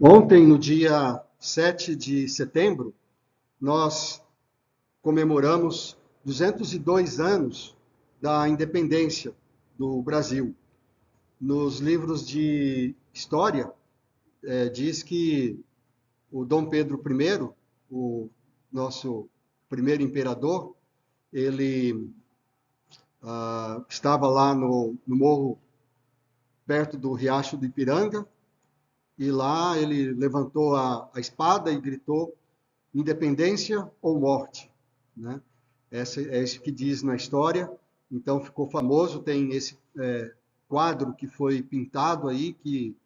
Ontem, no dia 7 de setembro, nós comemoramos 202 anos da independência do Brasil. Nos livros de história, diz que o Dom Pedro I, o nosso primeiro imperador, ele estava lá no morro, perto do Riacho do Ipiranga, e lá ele levantou a espada e gritou: independência ou morte, né? É isso que diz na história. Então ficou famoso, tem esse quadro que foi pintado aí, que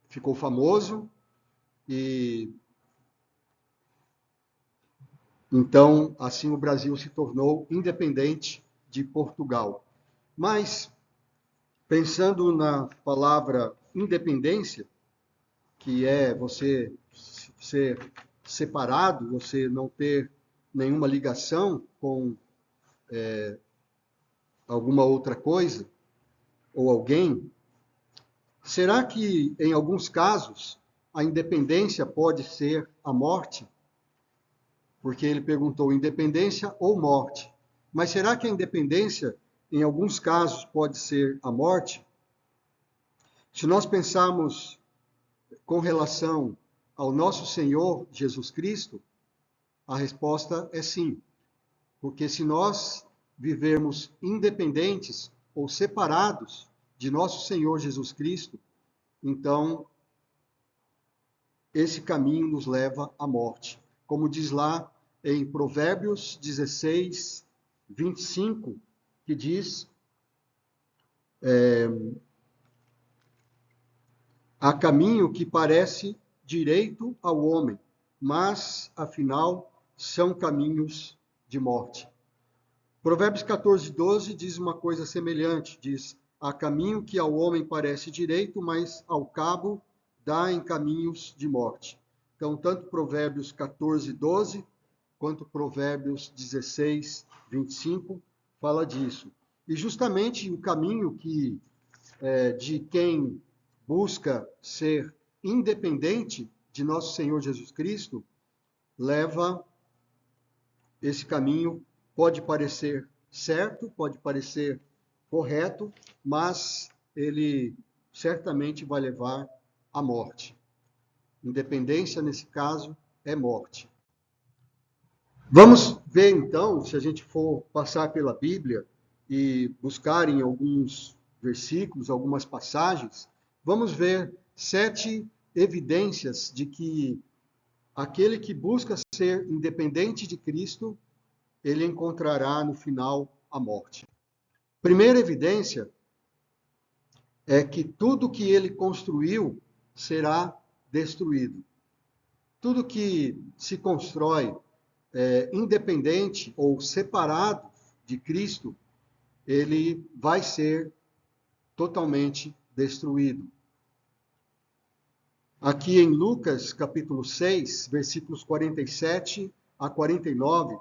ficou famoso, e então assim o Brasil se tornou independente de Portugal. Mas, pensando na palavra independência, que é você ser separado, você não ter nenhuma ligação com alguma outra coisa ou alguém, será que em alguns casos a independência pode ser a morte? Porque ele perguntou independência ou morte. Mas será que a independência em alguns casos pode ser a morte? Se nós pensarmos com relação ao nosso Senhor Jesus Cristo, a resposta é sim. Porque se nós vivermos independentes ou separados de nosso Senhor Jesus Cristo, então esse caminho nos leva à morte. Como diz lá em Provérbios 16, 25, que diz: há caminho que parece direito ao homem, mas afinal são caminhos de morte. Provérbios 14, 12 diz uma coisa semelhante, diz: há caminho que ao homem parece direito, mas ao cabo dá em caminhos de morte. Então, tanto Provérbios 14, 12, quanto Provérbios 16, 25, fala disso. E justamente o caminho de quem busca ser independente de nosso Senhor Jesus Cristo, leva esse caminho, pode parecer certo, pode parecer correto, mas ele certamente vai levar à morte. Independência, nesse caso, é morte. Vamos ver, então, se a gente for passar pela Bíblia e buscar em alguns versículos, algumas passagens, vamos ver 7 evidências de que aquele que busca ser independente de Cristo, ele encontrará no final a morte. Primeira evidência é que tudo que ele construiu será destruído. Tudo que se constrói independente ou separado de Cristo, ele vai ser totalmente destruído. Aqui em Lucas, capítulo 6, versículos 47 a 49,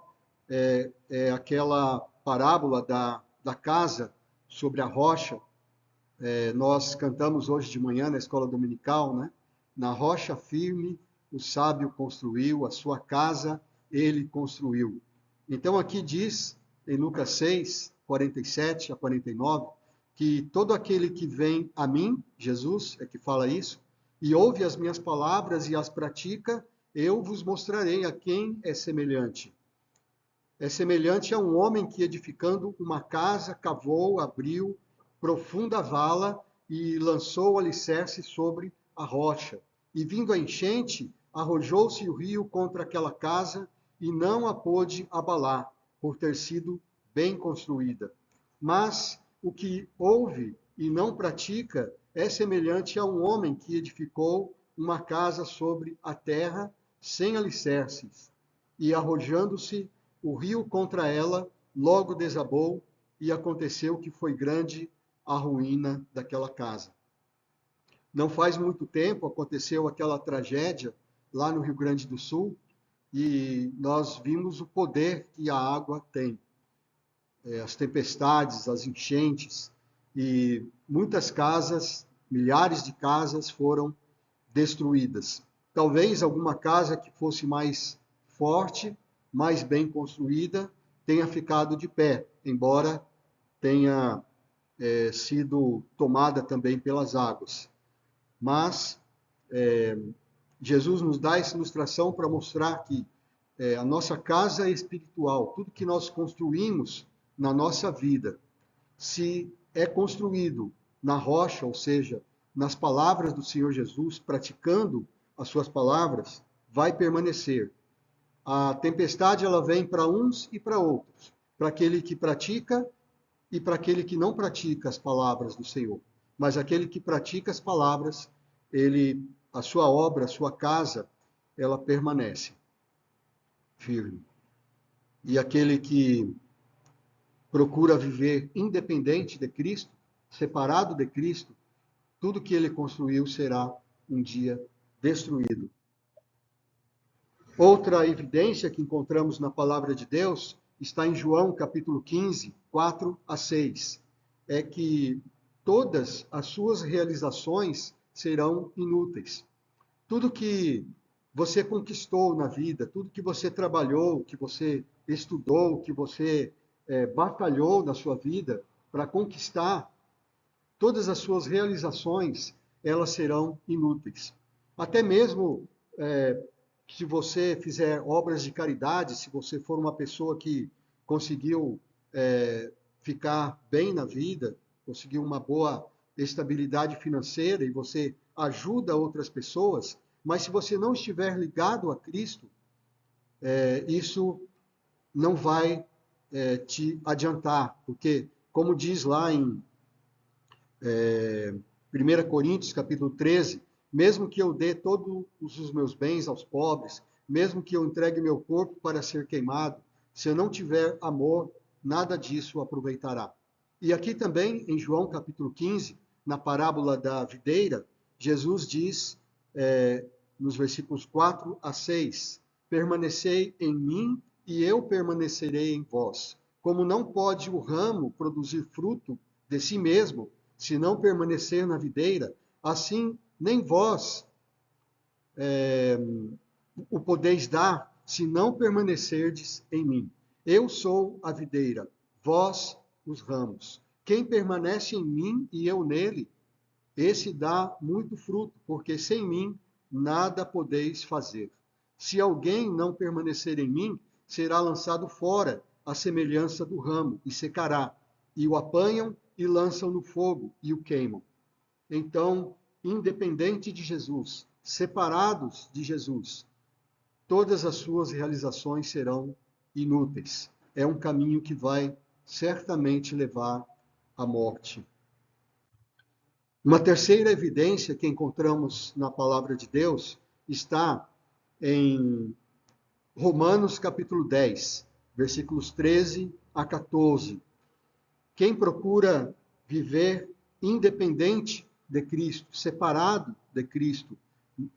é aquela parábola da casa sobre a rocha. Nós cantamos hoje de manhã na escola dominical, né? Na rocha firme o sábio construiu, a sua casa ele construiu. Então aqui diz, em Lucas 6, 47 a 49, que todo aquele que vem a mim, Jesus é que fala isso, e ouve as minhas palavras e as pratica, eu vos mostrarei a quem é semelhante. É semelhante a um homem que, edificando uma casa, cavou, abriu profunda vala e lançou o alicerce sobre a rocha. E vindo a enchente, arrojou-se o rio contra aquela casa e não a pôde abalar, por ter sido bem construída. Mas o que ouve e não pratica é semelhante a um homem que edificou uma casa sobre a terra sem alicerces, e arrojando-se o rio contra ela, logo desabou, e aconteceu que foi grande a ruína daquela casa. Não faz muito tempo aconteceu aquela tragédia lá no Rio Grande do Sul, e nós vimos o poder que a água tem. As tempestades, as enchentes, e muitas casas, milhares de casas foram destruídas. Talvez alguma casa que fosse mais forte, mais bem construída, tenha ficado de pé, embora tenha sido tomada também pelas águas. Mas Jesus nos dá essa ilustração para mostrar que a nossa casa é espiritual, tudo que nós construímos na nossa vida, se é construído na rocha, ou seja, nas palavras do Senhor Jesus, praticando as suas palavras, vai permanecer. A tempestade ela vem para uns e para outros, para aquele que pratica e para aquele que não pratica as palavras do Senhor. Mas aquele que pratica as palavras, a sua obra, a sua casa, ela permanece firme. E aquele que procura viver independente de Cristo, separado de Cristo, tudo que ele construiu será um dia destruído. Outra evidência que encontramos na palavra de Deus está em João capítulo 15, 4 a 6. É que todas as suas realizações serão inúteis. Tudo que você conquistou na vida, tudo que você trabalhou, que você estudou, que você batalhou na sua vida para conquistar, todas as suas realizações, elas serão inúteis. Até mesmo se você fizer obras de caridade, se você for uma pessoa que conseguiu ficar bem na vida, conseguiu uma boa estabilidade financeira e você ajuda outras pessoas, mas se você não estiver ligado a Cristo, isso não vai te adiantar, porque, como diz lá em 1 Coríntios, capítulo 13, mesmo que eu dê todos os meus bens aos pobres, mesmo que eu entregue meu corpo para ser queimado, se eu não tiver amor, nada disso aproveitará. E aqui também, em João capítulo 15, na parábola da videira, Jesus diz, nos versículos 4 a 6, permanecei em mim e eu permanecerei em vós. Como não pode o ramo produzir fruto de si mesmo, se não permanecer na videira, assim nem vós o podeis dar, se não permanecerdes em mim. Eu sou a videira, vós os ramos. Quem permanece em mim e eu nele, esse dá muito fruto, porque sem mim nada podeis fazer. Se alguém não permanecer em mim, será lançado fora, à semelhança do ramo, e secará. E o apanham e lançam no fogo e o queimam. Então, independente de Jesus, separados de Jesus, todas as suas realizações serão inúteis. É um caminho que vai certamente levar à morte. Uma terceira evidência que encontramos na palavra de Deus está em Romanos capítulo 10, versículos 13 a 14. Quem procura viver independente de Cristo, separado de Cristo,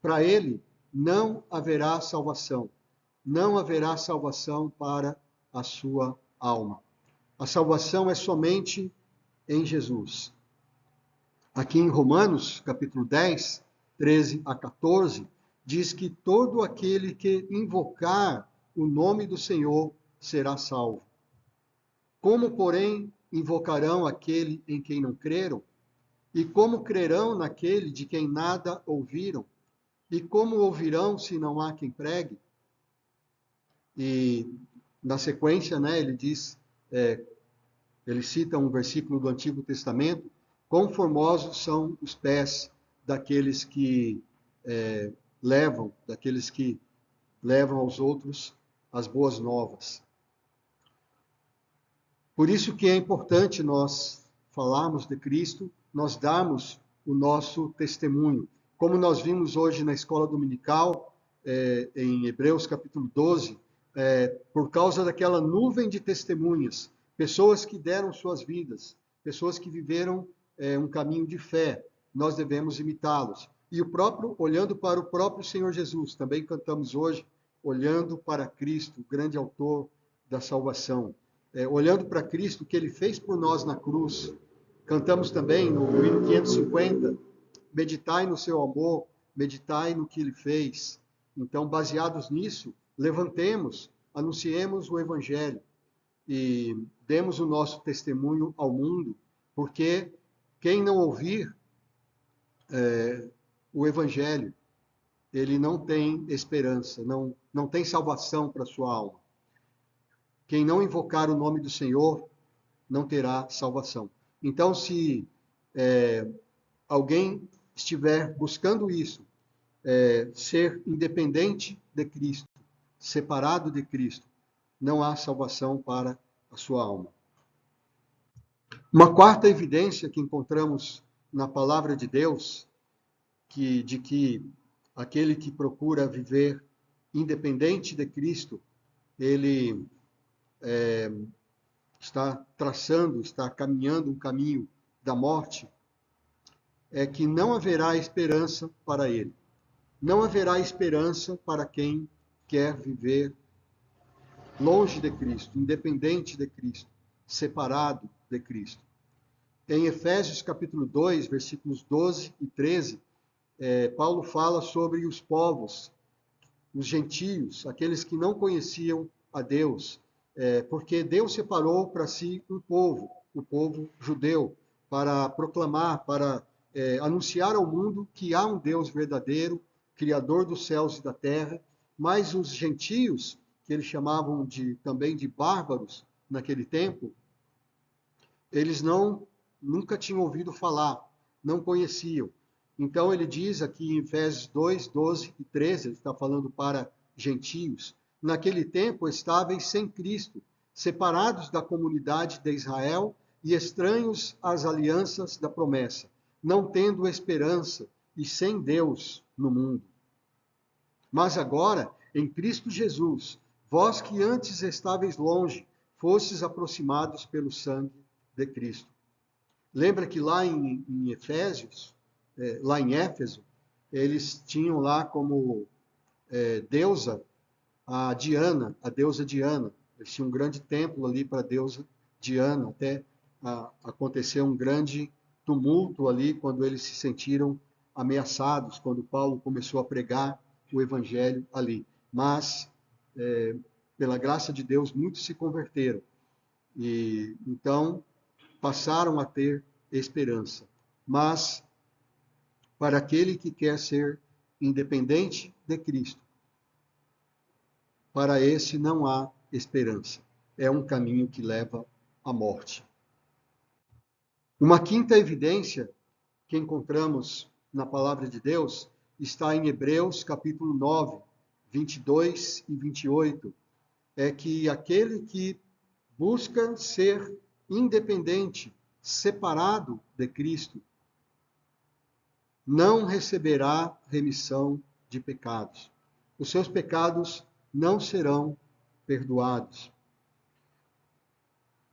para ele não haverá salvação. Não haverá salvação para a sua alma. A salvação é somente em Jesus. Aqui em Romanos, capítulo 10, 13 a 14, diz que todo aquele que invocar o nome do Senhor será salvo. Como, porém, invocarão aquele em quem não creram? E como crerão naquele de quem nada ouviram? E como ouvirão se não há quem pregue? E na sequência, ele diz, ele cita um versículo do Antigo Testamento: quão formosos são os pés daqueles que levam aos outros as boas novas. Por isso que é importante nós falarmos de Cristo, nós darmos o nosso testemunho. Como nós vimos hoje na escola dominical, em Hebreus capítulo 12, por causa daquela nuvem de testemunhas, pessoas que deram suas vidas, pessoas que viveram um caminho de fé, nós devemos imitá-los. E olhando para o próprio Senhor Jesus, também cantamos hoje, olhando para Cristo, o grande autor da salvação. Olhando para Cristo, o que ele fez por nós na cruz. Cantamos também no hino 550, meditai no seu amor, meditai no que ele fez. Então, baseados nisso, levantemos, anunciemos o Evangelho e demos o nosso testemunho ao mundo, porque quem não ouvir o Evangelho, ele não tem esperança, não tem salvação para a sua alma. Quem não invocar o nome do Senhor não terá salvação. Então, se alguém estiver buscando isso, ser independente de Cristo, separado de Cristo, não há salvação para a sua alma. Uma quarta evidência que encontramos na palavra de Deus, de que aquele que procura viver independente de Cristo, ele está caminhando um caminho da morte, é que não haverá esperança para ele. Não haverá esperança para quem quer viver longe de Cristo, independente de Cristo, separado de Cristo. Em Efésios capítulo 2, versículos 12 e 13, Paulo fala sobre os povos, os gentios, aqueles que não conheciam a Deus, porque Deus separou para si um povo, o povo judeu, para proclamar, para anunciar ao mundo que há um Deus verdadeiro, Criador dos céus e da terra, mas os gentios, que eles chamavam também de bárbaros naquele tempo, eles nunca tinham ouvido falar, não conheciam. Então ele diz aqui em Efésios 2, 12 e 13, ele está falando para gentios, naquele tempo estáveis sem Cristo, separados da comunidade de Israel e estranhos às alianças da promessa, não tendo esperança e sem Deus no mundo. Mas agora, em Cristo Jesus, vós que antes estáveis longe, fostes aproximados pelo sangue de Cristo. Lembra que lá em Efésios, lá em Éfeso, eles tinham lá como deusa a Diana, a deusa Diana. Eles tinham um grande templo ali para a deusa Diana, até aconteceu um grande tumulto ali quando eles se sentiram ameaçados, quando Paulo começou a pregar o evangelho ali. Mas, pela graça de Deus, muitos se converteram. E então passaram a ter esperança. Mas, para aquele que quer ser independente de Cristo, para esse não há esperança. É um caminho que leva à morte. Uma quinta evidência que encontramos na palavra de Deus está em Hebreus capítulo 9, 22 e 28. É que aquele que busca ser independente, separado de Cristo, não receberá remissão de pecados. Os seus pecados não serão perdoados.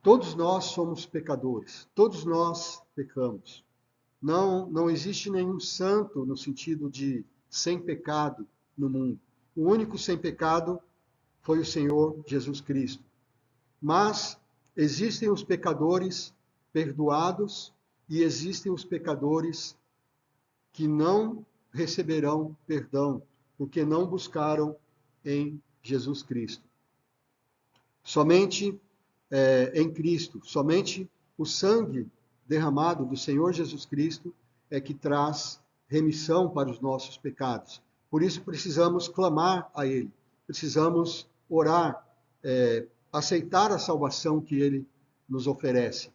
Todos nós somos pecadores, todos nós pecamos. Não existe nenhum santo no sentido de sem pecado no mundo. O único sem pecado foi o Senhor Jesus Cristo. Mas existem os pecadores perdoados e existem os pecadores que não receberão perdão, porque não buscaram em Jesus Cristo. Somente em Cristo, somente o sangue derramado do Senhor Jesus Cristo é que traz remissão para os nossos pecados. Por isso precisamos clamar a Ele, precisamos orar, aceitar a salvação que Ele nos oferece.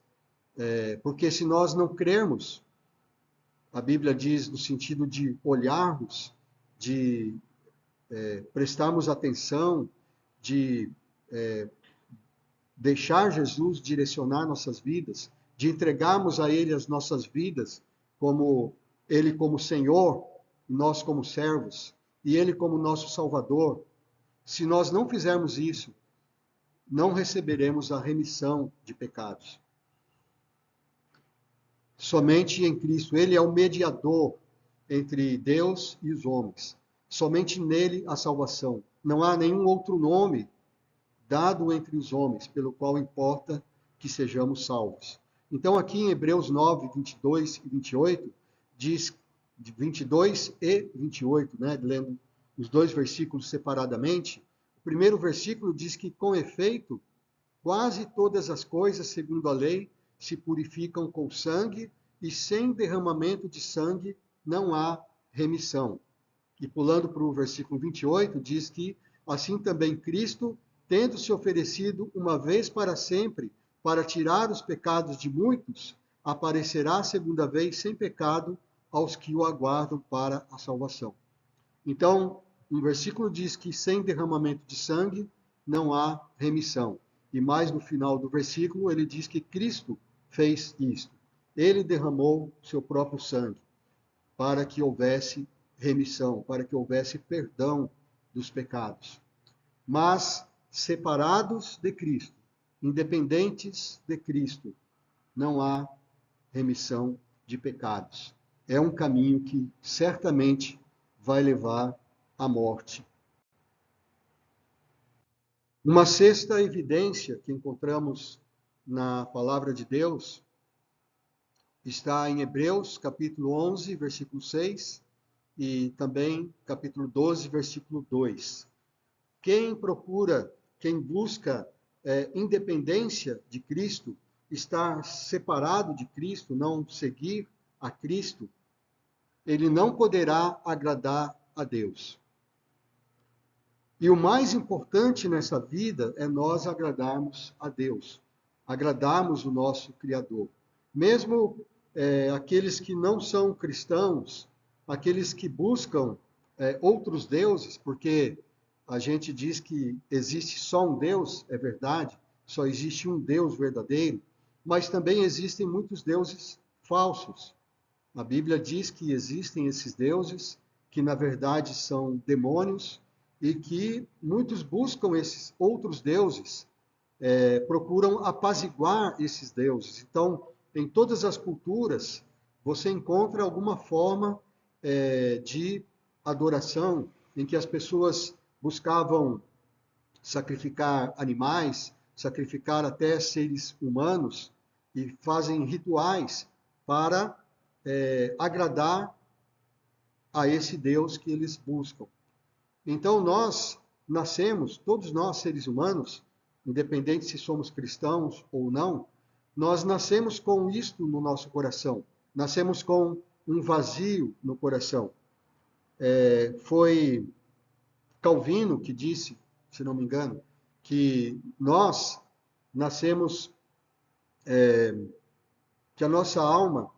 Porque se nós não crermos, a Bíblia diz no sentido de olharmos, de prestarmos atenção, de deixar Jesus direcionar nossas vidas, de entregarmos a Ele as nossas vidas, como Ele como Senhor, nós como servos, e Ele como nosso Salvador. Se nós não fizermos isso, não receberemos a remissão de pecados. Somente em Cristo, Ele é o mediador entre Deus e os homens. Somente nele a salvação. Não há nenhum outro nome dado entre os homens, pelo qual importa que sejamos salvos. Então, aqui em Hebreus 9, 22 e 28, diz de 22 e 28, né, lendo os dois versículos separadamente. O primeiro versículo diz que, com efeito, quase todas as coisas, segundo a lei, se purificam com sangue, e sem derramamento de sangue não há remissão. E pulando para o versículo 28, diz que, assim também Cristo, tendo se oferecido uma vez para sempre para tirar os pecados de muitos, aparecerá segunda vez sem pecado aos que o aguardam para a salvação. Então, um versículo diz que sem derramamento de sangue não há remissão. E mais no final do versículo, ele diz que Cristo fez isto. Ele derramou seu próprio sangue para que houvesse remissão, para que houvesse perdão dos pecados. Mas separados de Cristo, independentes de Cristo, não há remissão de pecados. É um caminho que certamente vai levar à morte. Uma sexta evidência que encontramos na palavra de Deus está em Hebreus, capítulo 11, versículo 6, e também capítulo 12, versículo 2. Quem busca independência de Cristo, estar separado de Cristo, não seguir a Cristo, ele não poderá agradar a Deus. E o mais importante nessa vida é nós agradarmos a Deus, agradarmos o nosso Criador. Mesmo aqueles que não são cristãos, aqueles que buscam outros deuses, porque a gente diz que existe só um Deus, é verdade, só existe um Deus verdadeiro, mas também existem muitos deuses falsos. A Bíblia diz que existem esses deuses, que na verdade são demônios, e que muitos buscam esses outros deuses, procuram apaziguar esses deuses. Então, em todas as culturas, você encontra alguma forma de adoração, em que as pessoas buscavam sacrificar animais, sacrificar até seres humanos, e fazem rituais para agradar a esse Deus que eles buscam. Então nós nascemos, todos nós seres humanos, independente se somos cristãos ou não, nós nascemos com isto no nosso coração. Nascemos com um vazio no coração. Foi Calvino que disse, se não me engano, que nós nascemos, que a nossa alma,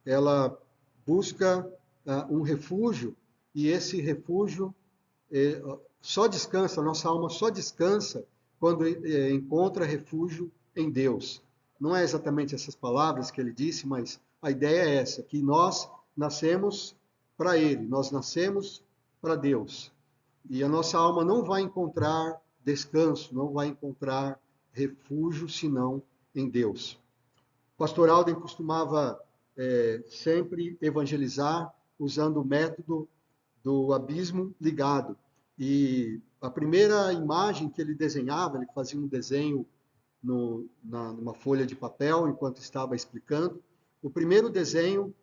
ela busca um refúgio, e esse refúgio só descansa, a nossa alma só descansa quando encontra refúgio em Deus. Não é exatamente essas palavras que ele disse, mas a ideia é essa, que nós nascemos para Ele, nós nascemos para Deus. E a nossa alma não vai encontrar descanso, não vai encontrar refúgio, senão em Deus. O pastor Alden costumava sempre evangelizar usando o método do abismo ligado. E a primeira imagem que ele desenhava, ele fazia um desenho numa folha de papel enquanto estava explicando. O primeiro desenho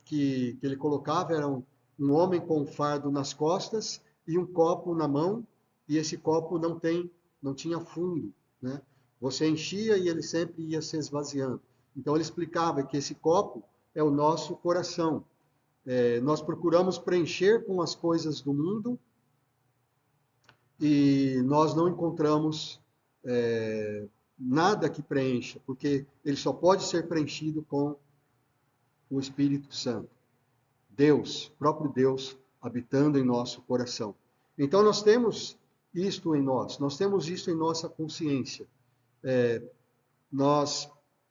que ele colocava era um homem com um fardo nas costas e um copo na mão, e esse copo não tinha fundo, né? Você enchia e ele sempre ia se esvaziando. Então ele explicava que esse copo é o nosso coração. Nós procuramos preencher com as coisas do mundo e nós não encontramos nada que preencha, porque ele só pode ser preenchido com o Espírito Santo. Deus, próprio Deus, habitando em nosso coração. Então nós temos isto em nós temos isto em nossa consciência.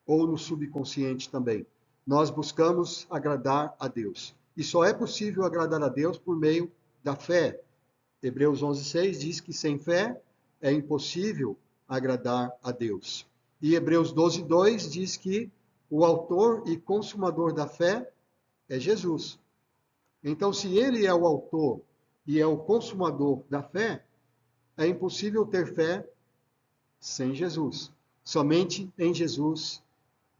Ou no subconsciente também, nós buscamos agradar a Deus. E só é possível agradar a Deus por meio da fé. Hebreus 11:6 diz que sem fé é impossível agradar a Deus. E Hebreus 12:2 diz que o autor e consumador da fé é Jesus. Então, se ele é o autor e é o consumador da fé, é impossível ter fé sem Jesus. Somente em Jesus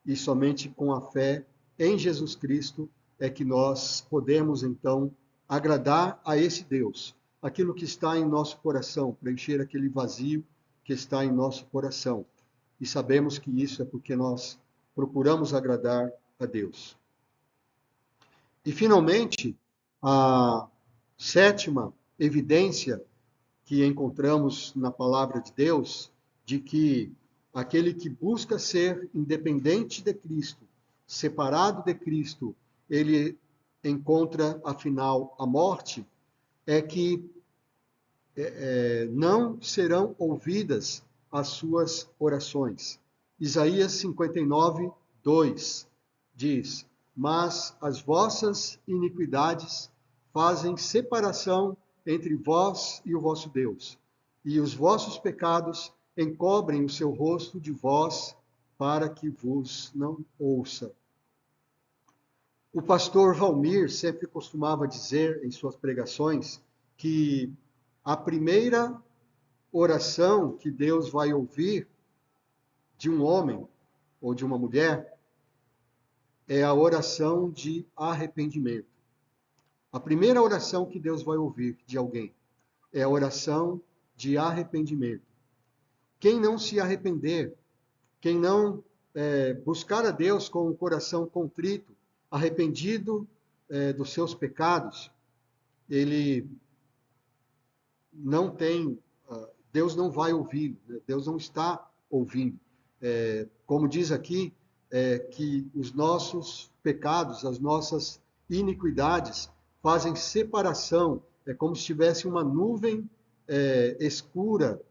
e somente com a fé em Jesus Cristo é que nós podemos, então, agradar a esse Deus. Aquilo que está em nosso coração, preencher aquele vazio que está em nosso coração. E sabemos que isso é porque nós procuramos agradar a Deus. E, finalmente, a sétima evidência que encontramos na palavra de Deus, de que aquele que busca ser independente de Cristo, separado de Cristo, ele encontra, afinal, a morte, é que não serão ouvidas as suas orações. Isaías 59, 2 diz: Mas as vossas iniquidades fazem separação entre vós e o vosso Deus, e os vossos pecados encobrem o seu rosto de vós, para que vos não ouça. O pastor Valmir sempre costumava dizer em suas pregações que a primeira oração que Deus vai ouvir de um homem ou de uma mulher é a oração de arrependimento. A primeira oração que Deus vai ouvir de alguém é a oração de arrependimento. Quem não se arrepender, quem não buscar a Deus com o coração contrito, arrependido dos seus pecados, ele não tem, Deus não vai ouvi-lo, né? Deus não está ouvindo. Como diz aqui, que os nossos pecados, as nossas iniquidades fazem separação, é como se tivesse uma nuvem escura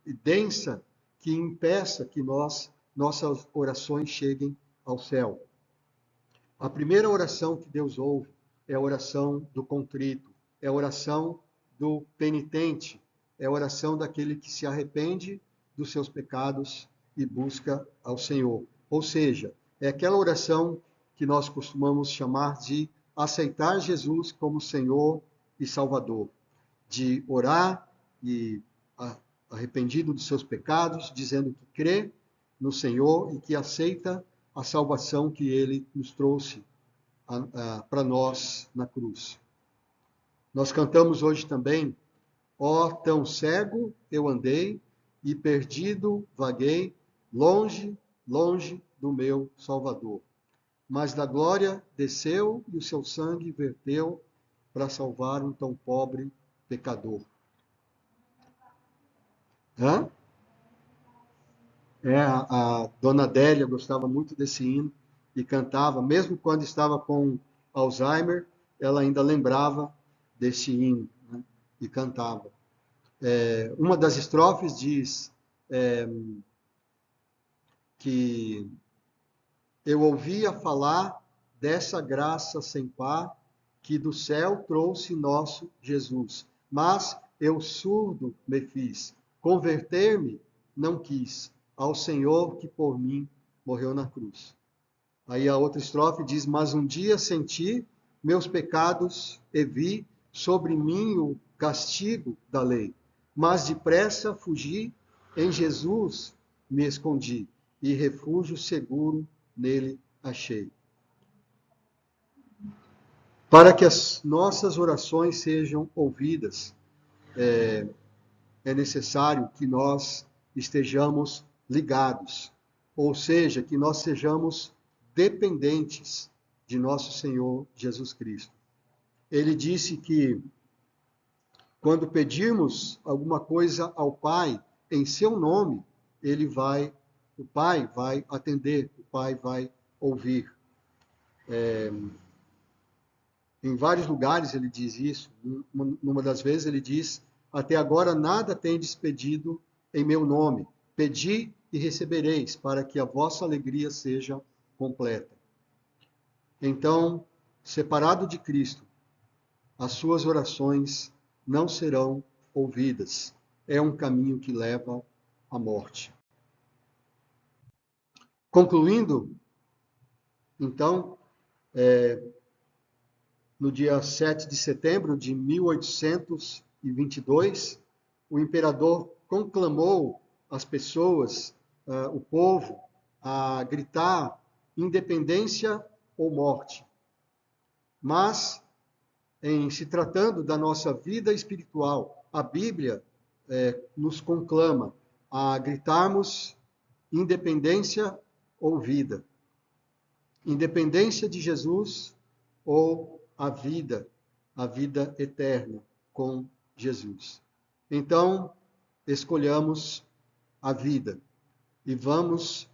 e densa que impeça que nossas orações cheguem ao céu. A primeira oração que Deus ouve é a oração do contrito, é a oração do penitente, é a oração daquele que se arrepende dos seus pecados e busca ao Senhor. Ou seja, é aquela oração que nós costumamos chamar de aceitar Jesus como Senhor e Salvador, de orar e arrependido dos seus pecados, dizendo que crê no Senhor e que aceita a salvação que Ele nos trouxe para nós na cruz. Nós cantamos hoje também: ó, tão cego eu andei e perdido vaguei, longe, longe do meu Salvador. Mas da glória desceu e o seu sangue verteu para salvar um tão pobre pecador. Hã? A dona Adélia gostava muito desse hino e cantava, mesmo quando estava com Alzheimer, ela ainda lembrava desse hino, né, e cantava. Uma das estrofes diz que eu ouvia falar dessa graça sem par que do céu trouxe nosso Jesus, mas eu surdo me fiz, converter-me não quis ao Senhor que por mim morreu na cruz. Aí a outra estrofe diz: mas um dia senti meus pecados e vi sobre mim o castigo da lei, mas depressa fugi, em Jesus me escondi, e refúgio seguro nele achei. Para que as nossas orações sejam ouvidas, é necessário que nós estejamos ligados, ou seja, que nós sejamos dependentes de nosso Senhor Jesus Cristo. Ele disse que quando pedirmos alguma coisa ao Pai em seu nome, o Pai vai atender, o Pai vai ouvir. Em vários lugares ele diz isso. Numa das vezes ele diz: até agora nada tendes pedido em meu nome. Pedi e recebereis, para que a vossa alegria seja completa. Então, separado de Cristo, as suas orações não serão ouvidas. É um caminho que leva à morte. Concluindo, então, no dia 7 de setembro de 1822, o imperador conclamou as pessoas, o povo, a gritar independência ou morte. Mas, em se tratando da nossa vida espiritual, a Bíblia nos conclama a gritarmos independência ou vida. Independência de Jesus ou a vida eterna com Jesus. Então, escolhamos a vida e vamos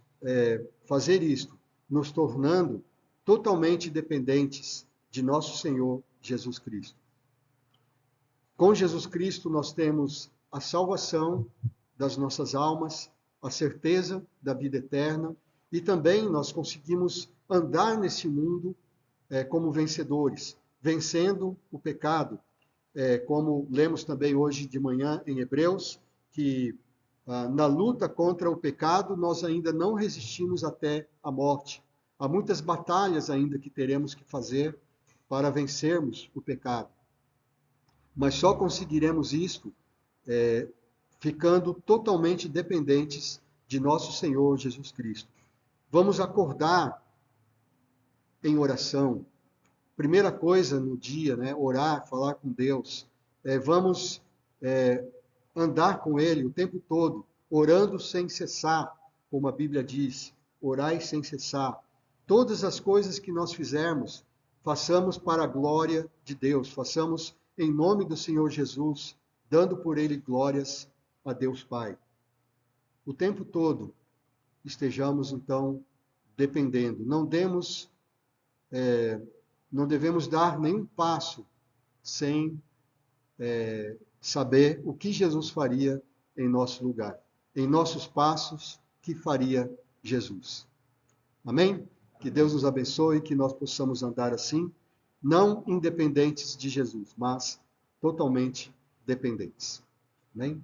fazer isto, nos tornando totalmente dependentes de nosso Senhor Jesus Cristo. Com Jesus Cristo nós temos a salvação das nossas almas, a certeza da vida eterna e também nós conseguimos andar nesse mundo como vencedores, vencendo o pecado, como lemos também hoje de manhã em Hebreus, que na luta contra o pecado nós ainda não resistimos até a morte. Há muitas batalhas ainda que teremos que fazer para vencermos o pecado. Mas só conseguiremos isto ficando totalmente dependentes de nosso Senhor Jesus Cristo. Vamos acordar em oração. Primeira coisa no dia, orar, falar com Deus. Vamos andar com Ele o tempo todo, orando sem cessar, como a Bíblia diz, orai sem cessar. Todas as coisas que nós fizermos, façamos para a glória de Deus, façamos em nome do Senhor Jesus, dando por Ele glórias a Deus Pai. O tempo todo estejamos, então, dependendo. Não devemos dar nenhum passo sem saber o que Jesus faria em nosso lugar. Em nossos passos, que faria Jesus. Amém? Que Deus nos abençoe, que nós possamos andar assim, não independentes de Jesus, mas totalmente dependentes. Amém?